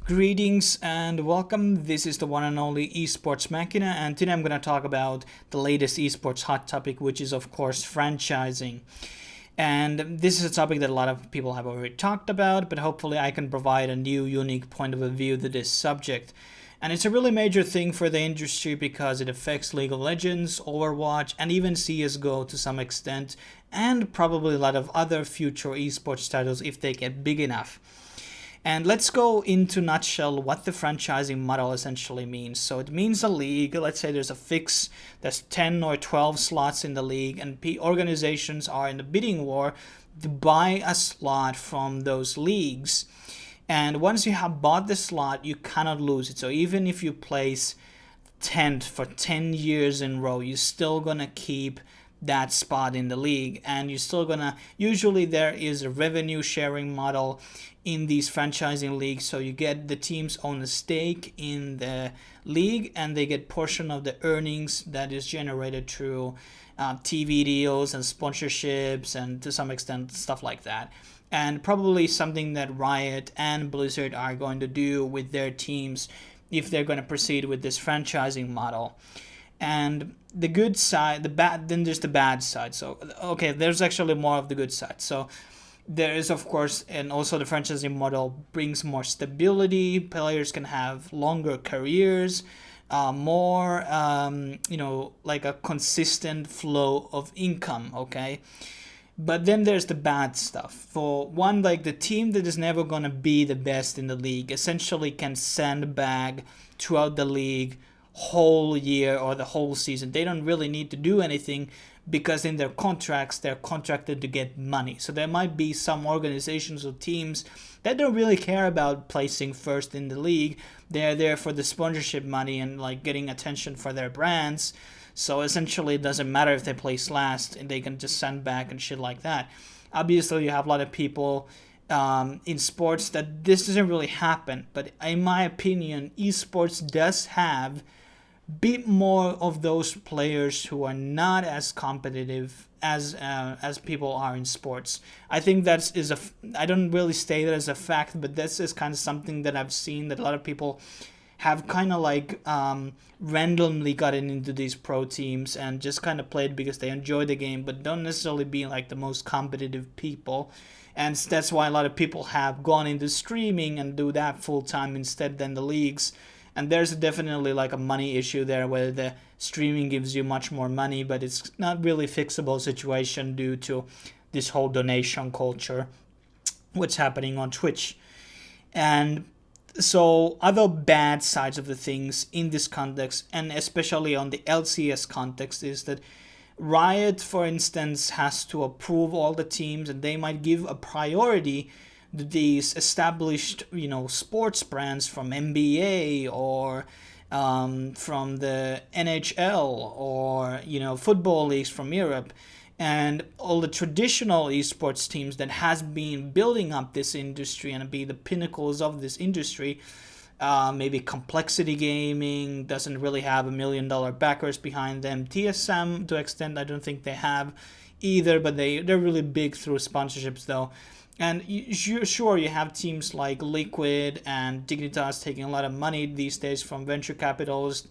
Greetings and welcome. This is the one and only Esports Machina, and today I'm going to talk about the latest esports hot topic, which is, of course, franchising. And this is a topic that a lot of people have already talked about, but hopefully I can provide a new, unique point of view to this subject. And it's a really major thing for the industry because it affects League of Legends, OverWatch, and even CSGO to some extent, and probably a lot of other future esports titles if they get big enough. And let's go into nutshell what the franchising model essentially means. So it means a league. Let's say there's 10 or 12 slots in the league, and organizations are in the bidding war to buy a slot from those leagues. And once you have bought the slot, you cannot lose it. So even if you place 10th for 10 years in a row, you're still gonna keep that spot in the league, and you're still gonna, usually there is a revenue sharing model in these franchising leagues, so you get the teams own a stake in the league and they get portion of the earnings that is generated through TV deals and sponsorships and to some extent stuff like that. And probably something that Riot and Blizzard are going to do with their teams if they're going to proceed with this franchising model. And the good side, then there's the bad side. So, okay, there's actually more of the good side. So there is, of course, and also the franchising model brings more stability. Players can have longer careers, more, like a consistent flow of income, okay? But then there's the bad stuff. For one, like the team that is never going to be the best in the league essentially can sandbag throughout the league whole year or the whole season. They don't really need to do anything because in their contracts they're contracted to get money. So there might be some organizations or teams that don't really care about placing first in the league. They're there for the sponsorship money and like getting attention for their brands. So essentially it doesn't matter if they place last and they can just send back and shit like that. Obviously you have a lot of people in sports that this doesn't really happen, but in my opinion esports does have bit more of those players who are not as competitive as people are in sports. I think I don't really state it as a fact, but this is kind of something that I've seen that a lot of people have kind of like randomly gotten into these pro teams and just kind of played because they enjoy the game, but don't necessarily be like the most competitive people. And that's why a lot of people have gone into streaming and do that full time instead than the leagues. And there's definitely like a money issue there where the streaming gives you much more money, but it's not really fixable situation due to this whole donation culture, what's happening on Twitch. And so other bad sides of the things in this context, and especially on the LCS context, is that Riot, for instance, has to approve all the teams, and they might give a priority to these established, sports brands from NBA or from the NHL or, football leagues from Europe. And all the traditional esports teams that has been building up this industry and be the pinnacles of this industry, maybe Complexity Gaming doesn't really have $1 million backers behind them. TSM, to an extent, I don't think they have either, but they're really big through sponsorships though. And sure, you have teams like Liquid and Dignitas taking a lot of money these days from venture capitalists,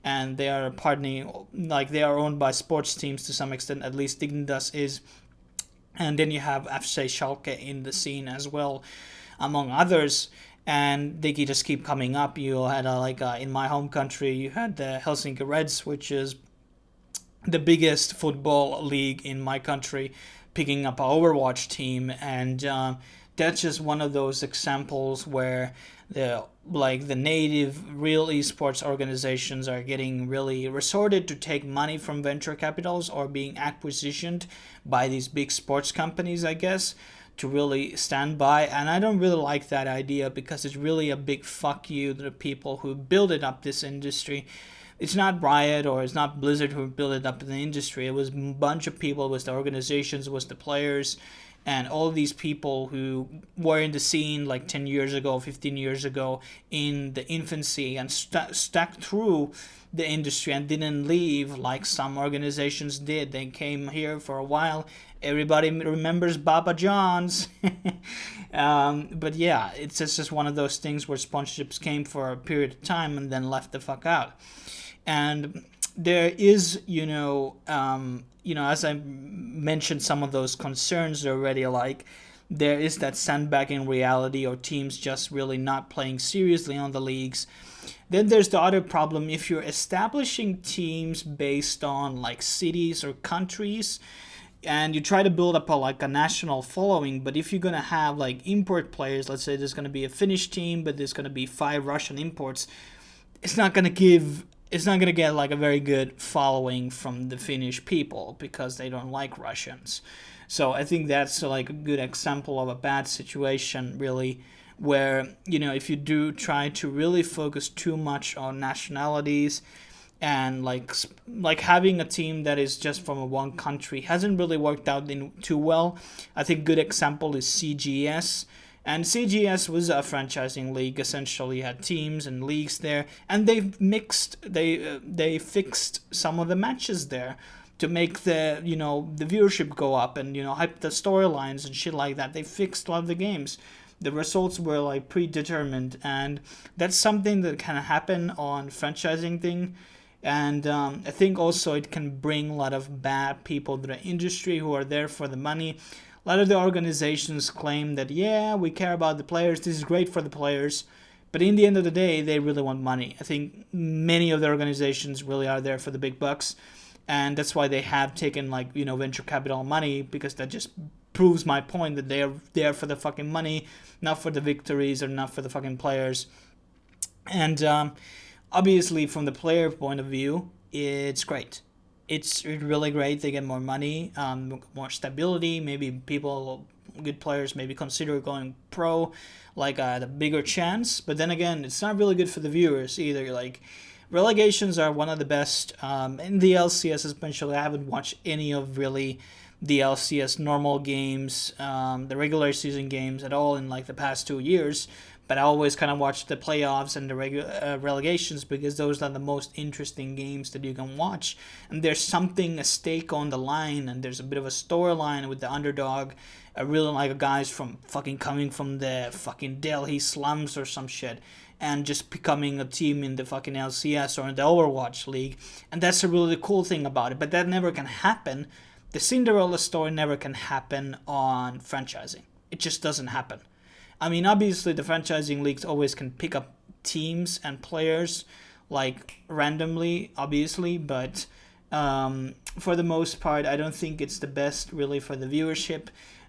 and they are partnering, like they are owned by sports teams to some extent, at least Dignitas is. And then you have FC Schalke in the scene as well, among others. And they just keep coming up. You had in my home country, you had the Helsinki Reds, which is the biggest football league in my country, picking up an OverWatch team, and that's just one of those examples where the native real esports organizations are getting really resorted to take money from venture capitals or being acquisitioned by these big sports companies, I guess, to really stand by. And I don't really like that idea because it's really a big fuck you to the people who built up this industry. It's not Riot or it's not Blizzard who built it up in the industry. It was a bunch of people, it was the organizations, it was the players, and all these people who were in the scene like 10 years ago, 15 years ago, in the infancy, and stuck through the industry and didn't leave like some organizations did. They came here for a while. Everybody remembers Baba John's. But yeah, it's just one of those things where sponsorships came for a period of time and then left the fuck out. And there is, as I mentioned, some of those concerns already, like there is that sandbagging reality, or teams just really not playing seriously on the leagues. Then there's the other problem: if you're establishing teams based on like cities or countries, and you try to build up a national following, but if you're gonna have like import players, let's say there's gonna be a Finnish team, but there's gonna be 5 Russian imports, it's not gonna get like a very good following from the Finnish people because they don't like Russians. So I think that's like a good example of a bad situation, really, where if you do try to really focus too much on nationalities, and like having a team that is just from one country hasn't really worked out too well. I think good example is CGS. And CGS was a franchising league. Essentially had teams and leagues there, and they fixed some of the matches there to make the viewership go up, and hype the storylines and shit like that. They fixed a lot of the games. The results were like predetermined, and that's something that can happen on franchising thing. And I think also it can bring a lot of bad people to the industry who are there for the money. A lot of the organizations claim that, yeah, we care about the players, this is great for the players, but in the end of the day, they really want money. I think many of the organizations really are there for the big bucks, and that's why they have taken venture capital money, because that just proves my point that they are there for the fucking money, not for the victories or not for the fucking players. And obviously, from the player point of view, it's great. It's really great. They get more money, more stability. Maybe good players, maybe consider going pro, like the bigger chance. But then again, it's not really good for the viewers either. Like, relegations are one of the best. In the LCS especially, I haven't watched any of really the LCS normal games, the regular season games at all in like the past 2 years. But I always kind of watch the playoffs and the relegations, because those are the most interesting games that you can watch. And there's something, a stake on the line, and there's a bit of a storyline with the underdog. I really like guys from fucking coming from the fucking Delhi slums or some shit, and just becoming a team in the fucking LCS or in the Overwatch League. And that's a really cool thing about it. But that never can happen. The Cinderella story never can happen on franchising. It just doesn't happen. I mean, obviously, the franchising leagues always can pick up teams and players, like, randomly, obviously, but for the most part, I don't think it's the best, really, for the viewership.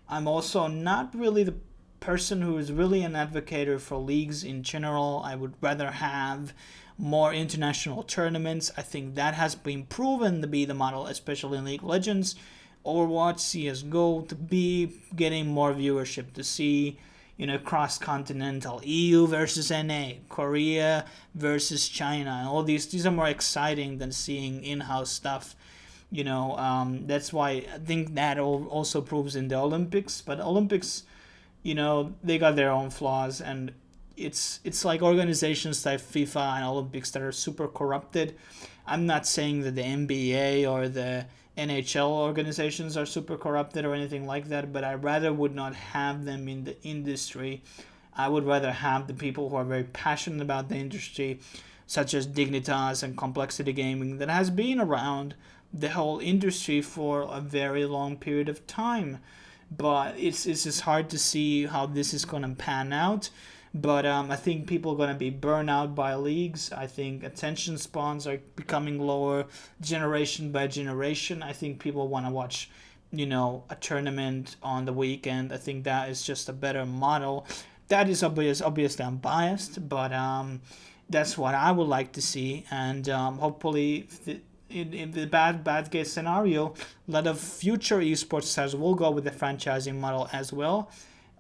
I'm also not really the person who is really an advocate for leagues in general. I would rather have more international tournaments. I think that has been proven to be the model, especially in League of Legends, Overwatch, CSGO, to be getting more viewership, to see cross-continental, EU versus NA, Korea versus China, and all these are more exciting than seeing in-house stuff. That's why I think that also proves in the Olympics. But Olympics, they got their own flaws, and it's like organizations like FIFA and Olympics that are super corrupted. I'm not saying that the NBA or the NHL organizations are super corrupted or anything like that, but I rather would not have them in the industry. I would rather have the people who are very passionate about the industry, such as Dignitas and Complexity Gaming, that has been around the whole industry for a very long period of time. But it's just hard to see how this is going to pan out. But I think people are going to be burned out by leagues. I think attention spans are becoming lower generation by generation. I think people want to watch, a tournament on the weekend. I think that is just a better model. That is obviously I'm biased, but that's what I would like to see. And hopefully, in the bad case scenario, a lot of future esports stars will go with the franchising model as well.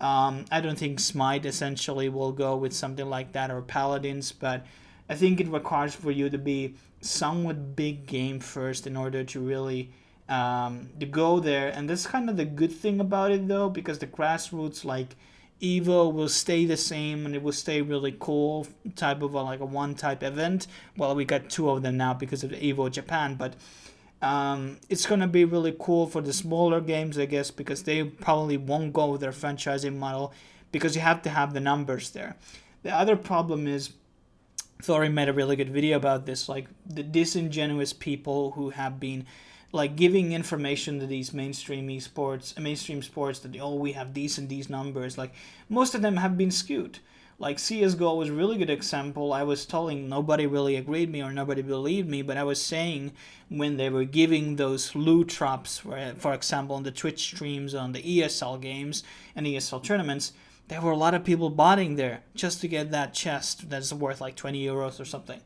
I don't think Smite essentially will go with something like that, or Paladins, but I think it requires for you to be somewhat big game first in order to really to go there. And that's kind of the good thing about it, though, because the grassroots like Evo will stay the same, and it will stay really cool, type of like a one type event. Well, we got two of them now because of the Evo Japan, but it's gonna be really cool for the smaller games, I guess, because they probably won't go with their franchising model because you have to have the numbers there. The other problem is, Thori made a really good video about this, like the disingenuous people who have been like giving information to these mainstream sports that, oh, we have these and these numbers. Like most of them have been skewed. Like CSGO was a really good example. I was telling, nobody really agreed me or nobody believed me, but I was saying when they were giving those loot drops, for example, on the Twitch streams on the ESL games and ESL tournaments, there were a lot of people botting there just to get that chest that's worth like 20 euros or something.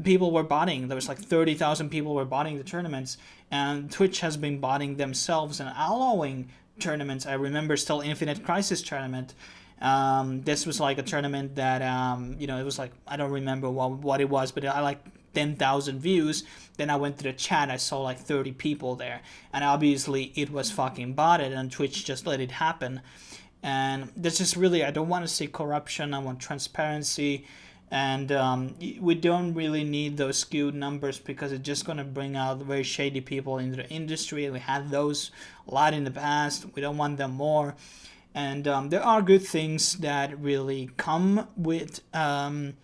People were botting. There was like 30,000 people were botting the tournaments, and Twitch has been botting themselves and allowing tournaments. I remember still Infinite Crisis tournament. This was like a tournament that, it was like, I don't remember what it was, but I like 10,000 views. Then I went to the chat, I saw like 30 people there, and obviously it was fucking botted, and Twitch just let it happen. And that's just really, I don't want to see corruption, I want transparency, and we don't really need those skewed numbers because it's just going to bring out very shady people into the industry. We had those a lot in the past, we don't want them more. And there are good things that really come with the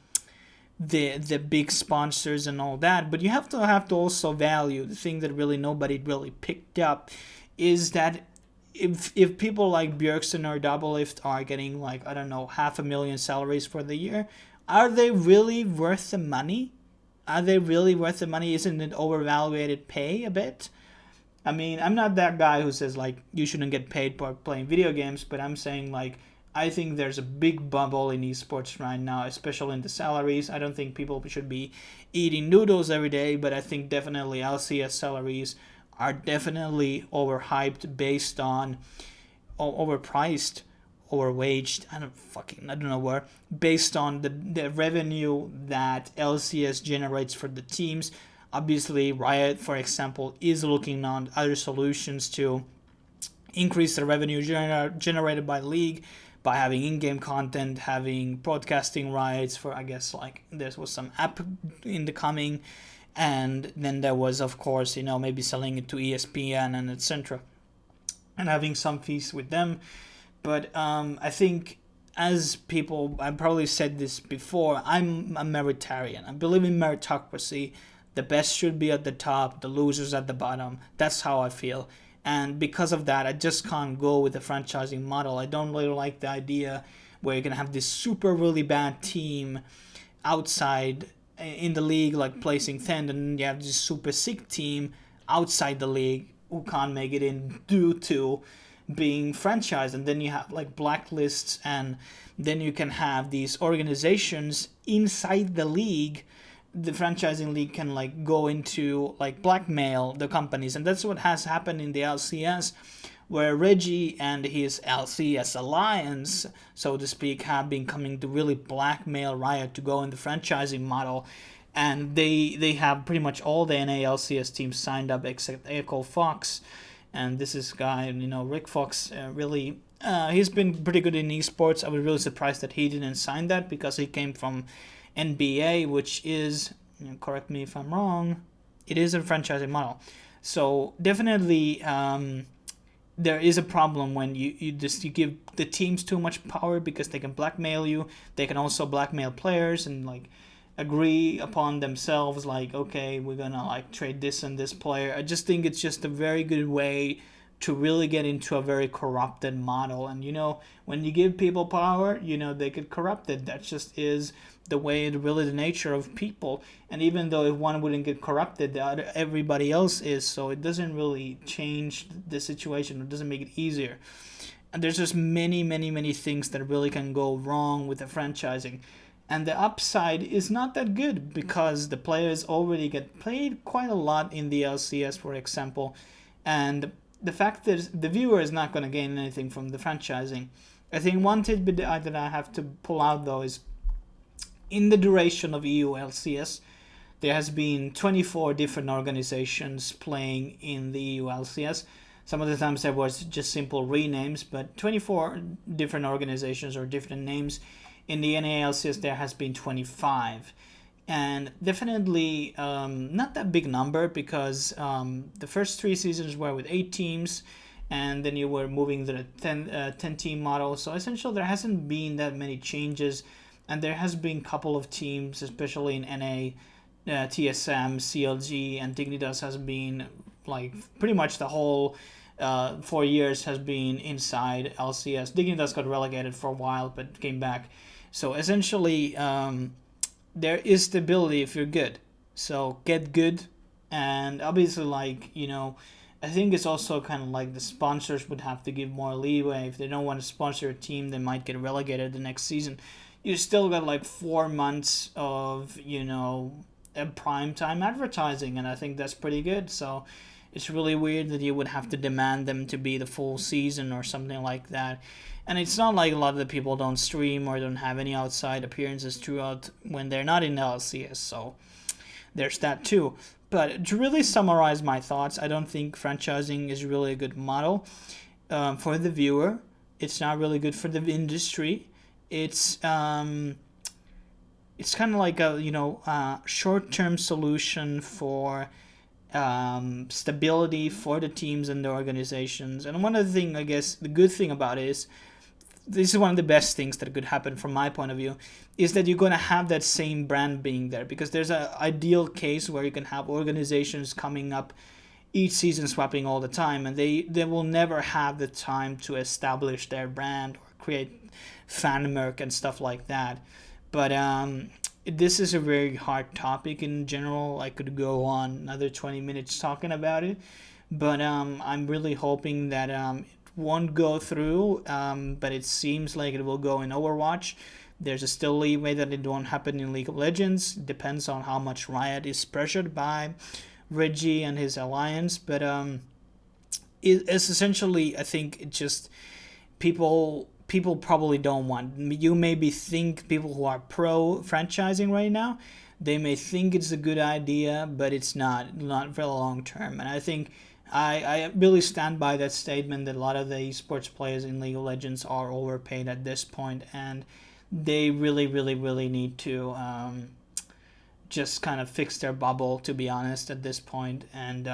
big sponsors and all that, but you have to also value the thing that really nobody really picked up, is that if people like Bjergsen or Doublelift are getting like, I don't know, 500,000 salaries for the year, are they really worth the money? Are they really worth the money? Isn't it overvaluated pay a bit? I mean, I'm not that guy who says like you shouldn't get paid for playing video games, but I'm saying like I think there's a big bubble in esports right now, especially in the salaries. I don't think people should be eating noodles every day, but I think definitely LCS salaries are definitely overhyped, based on overpriced, overwaged, I don't know where, based on the revenue that LCS generates for the teams. Obviously Riot, for example, is looking on other solutions to increase the revenue generated by the league by having in-game content, having broadcasting rights for, I guess, like there was some app in the coming. And then there was, of course, maybe selling it to ESPN and etc. and having some fees with them. But I think, as people, I probably said this before, I'm a meritarian. I believe in meritocracy. The best should be at the top, the losers at the bottom. That's how I feel. And because of that, I just can't go with the franchising model. I don't really like the idea where you're going to have this super really bad team outside in the league, like placing 10th, and you have this super sick team outside the league who can't make it in due to being franchised. And then you have like blacklists, and then you can have these organizations inside the league. The franchising league can like go into like blackmail the companies, and that's what has happened in the LCS, where Reggie and his LCS alliance, so to speak, have been coming to really blackmail Riot to go in the franchising model. And they have pretty much all the NA-LCS teams signed up except Echo Fox. And this is guy, Rick Fox, really, he's been pretty good in esports. I was really surprised that he didn't sign that, because he came from NBA, which is, correct me if I'm wrong, it is a franchising model. So definitely, there is a problem when you give the teams too much power, because they can blackmail you. They can also blackmail players and like agree upon themselves, like, okay, we're gonna like trade this and this player. I just think it's just a very good way to really get into a very corrupted model. And when you give people power, they get corrupted. That just is the way, really the nature of people. And even though if one wouldn't get corrupted, everybody else is, so it doesn't really change the situation. It doesn't make it easier. And there's just many things that really can go wrong with the franchising. And the upside is not that good, because the players already get paid quite a lot in the LCS, for example. And the fact that the viewer is not going to gain anything from the franchising. I think one tidbit that I have to pull out, though, is in the duration of EU LCS, there has been 24 different organizations playing in the EU LCS. Some of the times there was just simple renames, but 24 different organizations or different names. In the NA LCS there has been 25. And definitely not that big number, because the first 3 seasons were with 8 teams, and then you were moving the 10 team model. So essentially there hasn't been that many changes, and there has been a couple of teams, especially in NA, TSM, CLG, and Dignitas has been like pretty much the whole 4 years has been inside LCS. Dignitas got relegated for a while but came back. So essentially there is stability if you're good. So get good, and obviously, like, you know, I think it's also kind of like the sponsors would have to give more leeway. If they don't want to sponsor a team, they might get relegated the next season. You still got like 4 months of, you know, prime time advertising, and I think that's pretty good. So it's really weird that you would have to demand them to be the full season or something like that. And it's not like a lot of the people don't stream or don't have any outside appearances throughout when they're not in the LCS, so there's that too. But to really summarize my thoughts, I don't think franchising is really a good model for the viewer. It's not really good for the industry. It's kind of like a, you know, short-term solution for stability for the teams and the organizations. And one of the things, I guess, the good thing about it is, this is one of the best things that could happen from my point of view, is that you're going to have that same brand being there, because there's an ideal case where you can have organizations coming up each season swapping all the time, and they will never have the time to establish their brand or create fan merch and stuff like that. But this is a very hard topic in general. I could go on another 20 minutes talking about it, but I'm really hoping that it won't go through, but it seems like it will go in Overwatch. There's a still leeway that it won't happen in League of Legends. It depends on how much Riot is pressured by Reggie and his alliance, but it's essentially, I think it just, people probably don't want. You maybe think people who are pro franchising right now, they may think it's a good idea, but it's not for the long term. And I think I really stand by that statement that a lot of the esports players in League of Legends are overpaid at this point, and they really need to just kind of fix their bubble, to be honest, at this point. And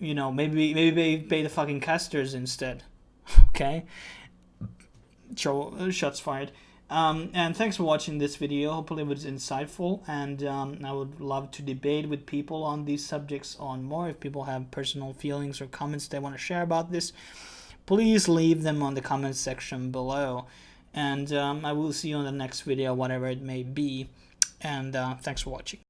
you know, maybe they pay the fucking casters instead. Okay, shots fired. And thanks for watching this video. Hopefully it was insightful, and I would love to debate with people on these subjects on more. If people have personal feelings or comments they want to share about this, please leave them on the comment section below, and I will see you on the next video, whatever it may be. And thanks for watching.